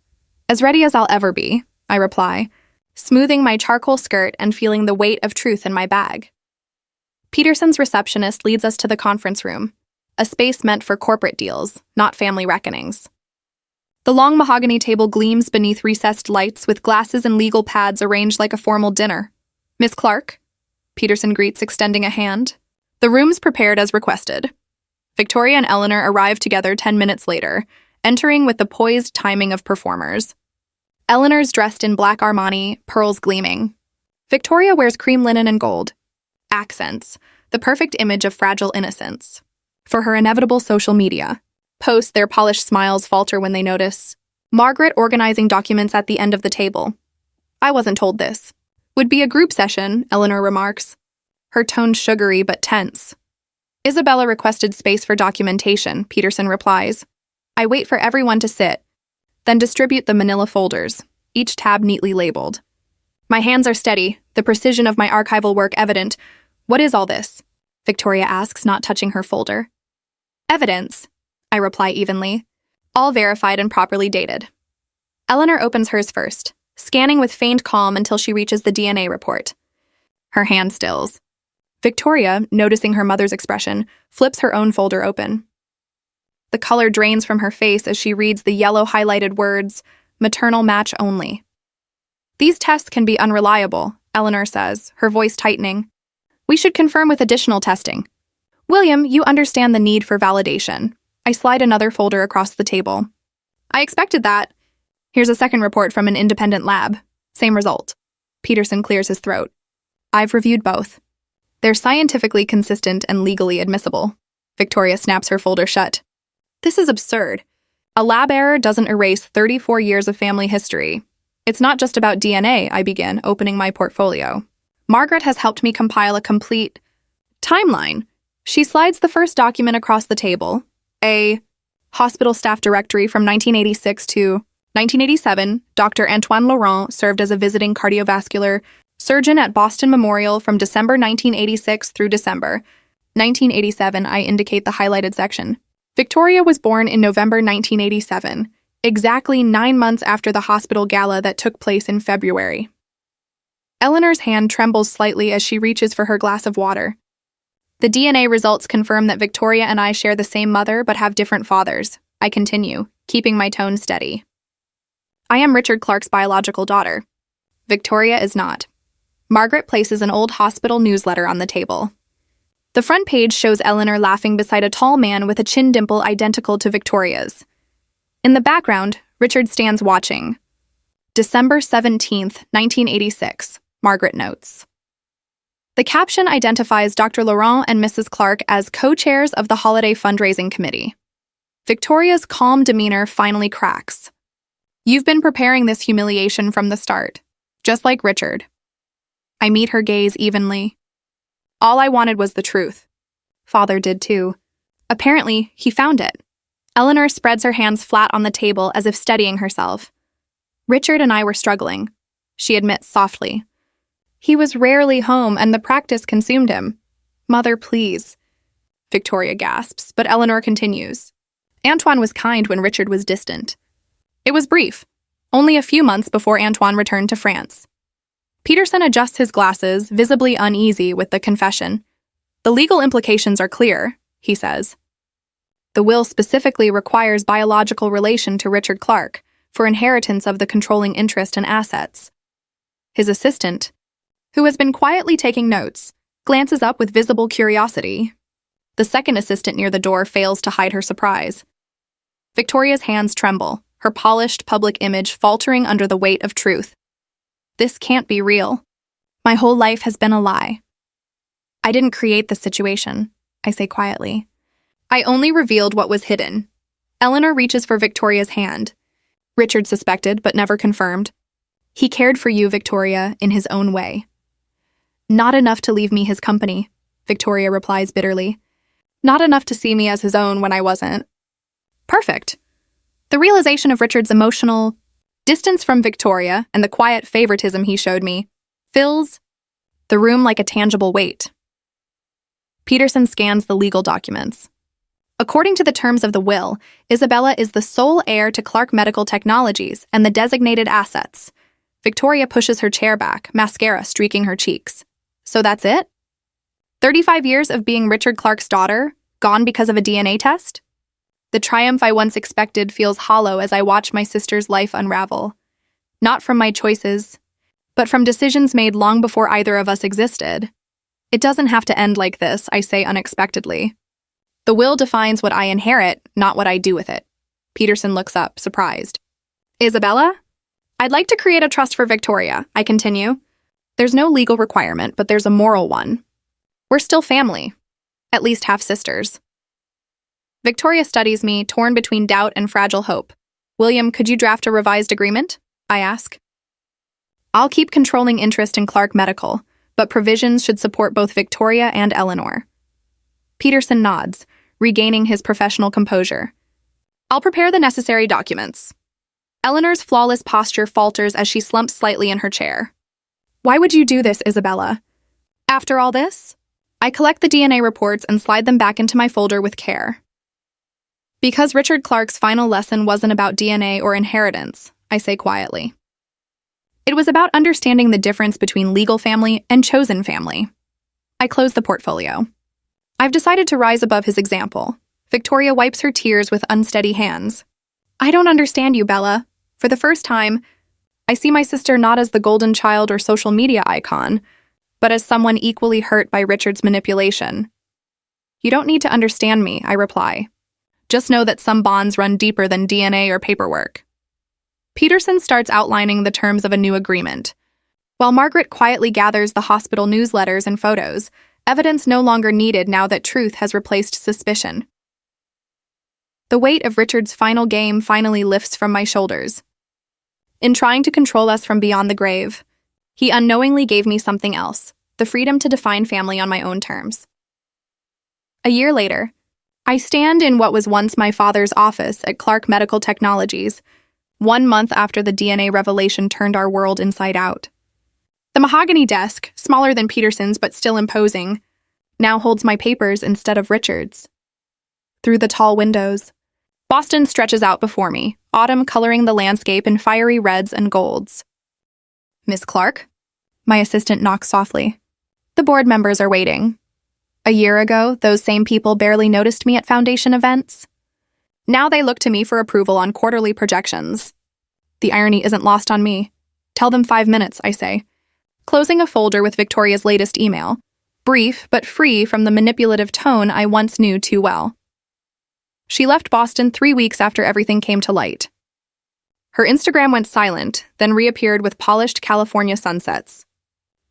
Speaker 1: As ready as I'll ever be, I reply, smoothing my charcoal skirt and feeling the weight of truth in my bag. Peterson's receptionist leads us to the conference room, a space meant for corporate deals, not family reckonings. The long mahogany table gleams beneath recessed lights with glasses and legal pads arranged like a formal dinner. Miss Clark? Peterson greets, extending a hand. The room's prepared as requested. Victoria and Eleanor arrive together 10 minutes later, entering with the poised timing of performers. Eleanor's dressed in black Armani, pearls gleaming. Victoria wears cream linen and gold. Accents, the perfect image of fragile innocence. For her inevitable social media, posts their polished smiles falter when they notice Margaret organizing documents at the end of the table. I wasn't told this. Would be a group session, Eleanor remarks, her tone sugary but tense. Isabella requested space for documentation, Peterson replies. I wait for everyone to sit, then distribute the manila folders, each tab neatly labeled. My hands are steady, the precision of my archival work evident. What is all this? Victoria asks, not touching her folder. Evidence, I reply evenly, all verified and properly dated. Eleanor opens hers first, scanning with feigned calm until she reaches the DNA report. Her hand stills. Victoria, noticing her mother's expression, flips her own folder open. The color drains from her face as she reads the yellow highlighted words, maternal match only. These tests can be unreliable, Eleanor says, her voice tightening. We should confirm with additional testing. William, you understand the need for validation. I slide another folder across the table. I expected that. Here's a second report from an independent lab. Same result. Peterson clears his throat. I've reviewed both. They're scientifically consistent and legally admissible. Victoria snaps her folder shut. This is absurd. A lab error doesn't erase 34 years of family history. It's not just about DNA, I begin, opening my portfolio. Margaret has helped me compile a complete timeline. She slides the first document across the table, a hospital staff directory from 1986 to 1987. Dr. Antoine Laurent served as a visiting cardiovascular surgeon at Boston Memorial from December 1986 through December 1987. I indicate the highlighted section. Victoria was born in November 1987. exactly 9 months after the hospital gala that took place in February. Eleanor's hand trembles slightly as she reaches for her glass of water. The DNA results confirm that Victoria and I share the same mother but have different fathers. I continue, keeping my tone steady. I am Richard Clark's biological daughter. Victoria is not. Margaret places an old hospital newsletter on the table. The front page shows Eleanor laughing beside a tall man with a chin dimple identical to Victoria's. In the background, Richard stands watching. December 17th, 1986, Margaret notes. The caption identifies Dr. Laurent and Mrs. Clark as co-chairs of the holiday fundraising committee. Victoria's calm demeanor finally cracks. You've been preparing this humiliation from the start, just like Richard. I meet her gaze evenly. All I wanted was the truth. Father did too. Apparently, he found it. Eleanor spreads her hands flat on the table as if steadying herself. Richard and I were struggling, she admits softly. He was rarely home and the practice consumed him. Mother, please. Victoria gasps, but Eleanor continues. Antoine was kind when Richard was distant. It was brief, only a few months before Antoine returned to France. Peterson adjusts his glasses, visibly uneasy with the confession. The legal implications are clear, he says. The will specifically requires biological relation to Richard Clark for inheritance of the controlling interest and assets. His assistant, who has been quietly taking notes, glances up with visible curiosity. The second assistant near the door fails to hide her surprise. Victoria's hands tremble, her polished public image faltering under the weight of truth. This can't be real. My whole life has been a lie. I didn't create the situation, I say quietly. I only revealed what was hidden. Eleanor reaches for Victoria's hand. Richard suspected, but never confirmed. He cared for you, Victoria, in his own way. Not enough to leave me his company, Victoria replies bitterly. Not enough to see me as his own when I wasn't. Perfect. The realization of Richard's emotional distance from Victoria and the quiet favoritism he showed me fills the room like a tangible weight. Peterson scans the legal documents. According to the terms of the will, Isabella is the sole heir to Clark Medical Technologies and the designated assets. Victoria pushes her chair back, mascara streaking her cheeks. So that's it? 35 years of being Richard Clark's daughter, gone because of a DNA test? The triumph I once expected feels hollow as I watch my sister's life unravel. Not from my choices, but from decisions made long before either of us existed. It doesn't have to end like this, I say unexpectedly. The will defines what I inherit, not what I do with it. Peterson looks up, surprised. Isabella? I'd like to create a trust for Victoria, I continue. There's no legal requirement, but there's a moral one. We're still family, at least half-sisters. Victoria studies me, torn between doubt and fragile hope. William, could you draft a revised agreement? I ask. I'll keep controlling interest in Clark Medical, but provisions should support both Victoria and Eleanor. Peterson nods, regaining his professional composure. I'll prepare the necessary documents. Eleanor's flawless posture falters as she slumps slightly in her chair. Why would you do this, Isabella? After all this? I collect the DNA reports and slide them back into my folder with care. Because Richard Clark's final lesson wasn't about DNA or inheritance, I say quietly. It was about understanding the difference between legal family and chosen family. I close the portfolio. I've decided to rise above his example. Victoria wipes her tears with unsteady hands. I don't understand you, Bella. For the first time, I see my sister not as the golden child or social media icon, but as someone equally hurt by Richard's manipulation. You don't need to understand me, I reply. Just know that some bonds run deeper than DNA or paperwork. Peterson starts outlining the terms of a new agreement. While Margaret quietly gathers the hospital newsletters and photos, evidence no longer needed now that truth has replaced suspicion. The weight of Richard's final game finally lifts from my shoulders. In trying to control us from beyond the grave, he unknowingly gave me something else, the freedom to define family on my own terms. A year later, I stand in what was once my father's office at Clark Medical Technologies, 1 month after the DNA revelation turned our world inside out. The mahogany desk, smaller than Peterson's but still imposing, now holds my papers instead of Richard's. Through the tall windows, Boston stretches out before me, autumn coloring the landscape in fiery reds and golds. Miss Clark? My assistant knocks softly. The board members are waiting. A year ago, those same people barely noticed me at foundation events. Now they look to me for approval on quarterly projections. The irony isn't lost on me. Tell them 5 minutes, I say, closing a folder with Victoria's latest email, brief but free from the manipulative tone I once knew too well. She left Boston 3 weeks after everything came to light. Her Instagram went silent, then reappeared with polished California sunsets.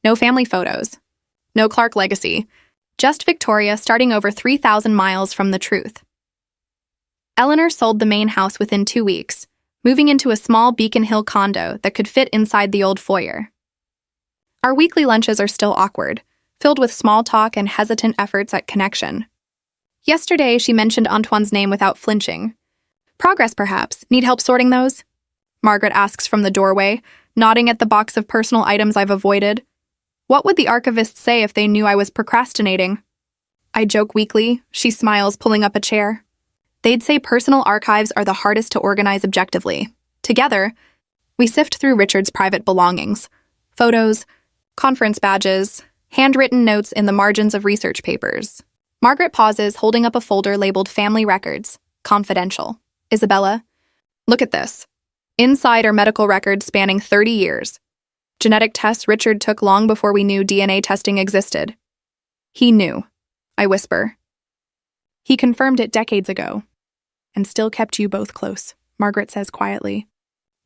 Speaker 1: No family photos. No Clark legacy. Just Victoria starting over 3,000 miles from the truth. Eleanor sold the main house within 2 weeks, moving into a small Beacon Hill condo that could fit inside the old foyer. Our weekly lunches are still awkward, filled with small talk and hesitant efforts at connection. Yesterday, she mentioned Antoine's name without flinching. Progress, perhaps. Need help sorting those? Margaret asks from the doorway, nodding at the box of personal items I've avoided. What would the archivists say if they knew I was procrastinating? I joke weakly. She smiles, pulling up a chair. They'd say personal archives are the hardest to organize objectively. Together, we sift through Richard's private belongings. Photos, conference badges, handwritten notes in the margins of research papers. Margaret pauses, holding up a folder labeled Family Records, Confidential. Isabella, look at this. Inside are medical records spanning 30 years. Genetic tests Richard took long before we knew DNA testing existed. He knew, I whisper. He confirmed it decades ago. And still kept you both close, Margaret says quietly.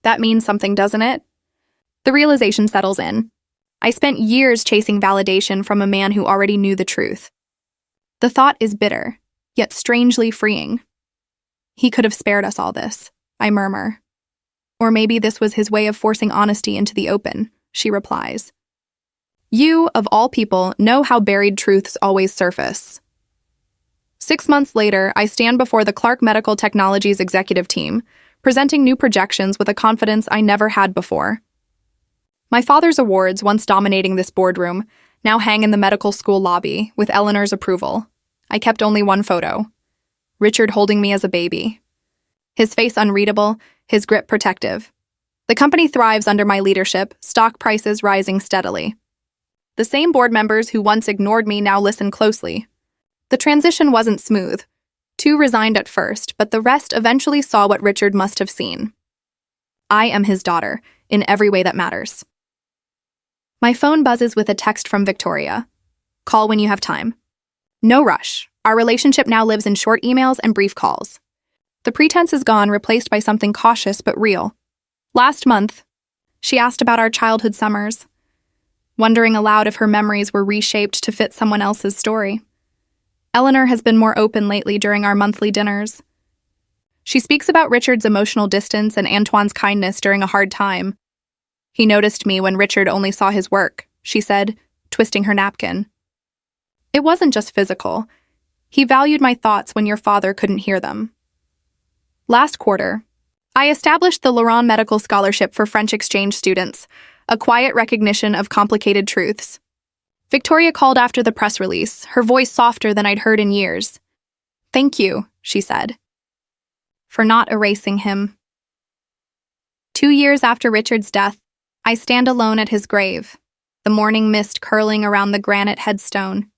Speaker 1: That means something, doesn't it? The realization settles in. I spent years chasing validation from a man who already knew the truth. The thought is bitter, yet strangely freeing. He could have spared us all this, I murmur. Or maybe this was his way of forcing honesty into the open, she replies. You, of all people, know how buried truths always surface. 6 months later, I stand before the Clark Medical Technologies executive team, presenting new projections with a confidence I never had before. My father's awards, once dominating this boardroom, now hang in the medical school lobby, with Eleanor's approval. I kept only one photo. Richard holding me as a baby. His face unreadable, his grip protective. The company thrives under my leadership, stock prices rising steadily. The same board members who once ignored me now listen closely. The transition wasn't smooth. 2 resigned at first, but the rest eventually saw what Richard must have seen. I am his daughter, in every way that matters. My phone buzzes with a text from Victoria. Call when you have time. No rush. Our relationship now lives in short emails and brief calls. The pretense is gone, replaced by something cautious but real. Last month, she asked about our childhood summers, wondering aloud if her memories were reshaped to fit someone else's story. Eleanor has been more open lately during our monthly dinners. She speaks about Richard's emotional distance and Antoine's kindness during a hard time. He noticed me when Richard only saw his work, she said, twisting her napkin. It wasn't just physical. He valued my thoughts when your father couldn't hear them. Last quarter, I established the Laurent Medical Scholarship for French exchange students, a quiet recognition of complicated truths. Victoria called after the press release, her voice softer than I'd heard in years. Thank you, she said, for not erasing him. 2 years after Richard's death, I stand alone at his grave, the morning mist curling around the granite headstone.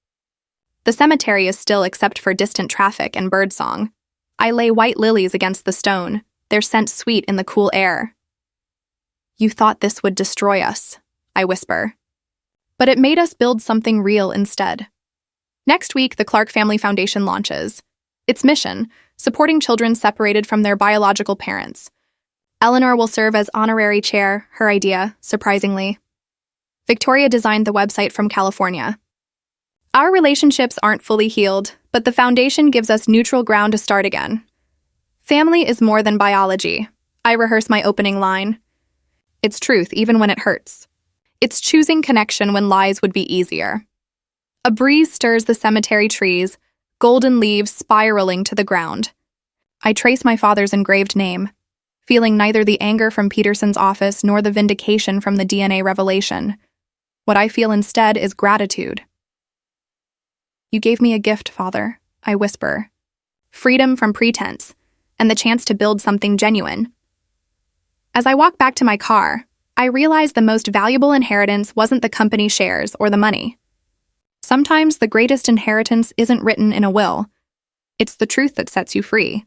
Speaker 1: The cemetery is still except for distant traffic and birdsong. I lay white lilies against the stone, their scent sweet in the cool air. You thought this would destroy us, I whisper. But it made us build something real instead. Next week, the Clark Family Foundation launches. Its mission, supporting children separated from their biological parents. Eleanor will serve as honorary chair, her idea, surprisingly. Victoria designed the website from California. Our relationships aren't fully healed, but the foundation gives us neutral ground to start again. Family is more than biology. I rehearse my opening line. It's truth, even when it hurts. It's choosing connection when lies would be easier. A breeze stirs the cemetery trees, golden leaves spiraling to the ground. I trace my father's engraved name, feeling neither the anger from Peterson's office nor the vindication from the DNA revelation. What I feel instead is gratitude. You gave me a gift, Father, I whisper. Freedom from pretense, and the chance to build something genuine. As I walk back to my car, I realize the most valuable inheritance wasn't the company shares or the money. Sometimes the greatest inheritance isn't written in a will. It's the truth that sets you free.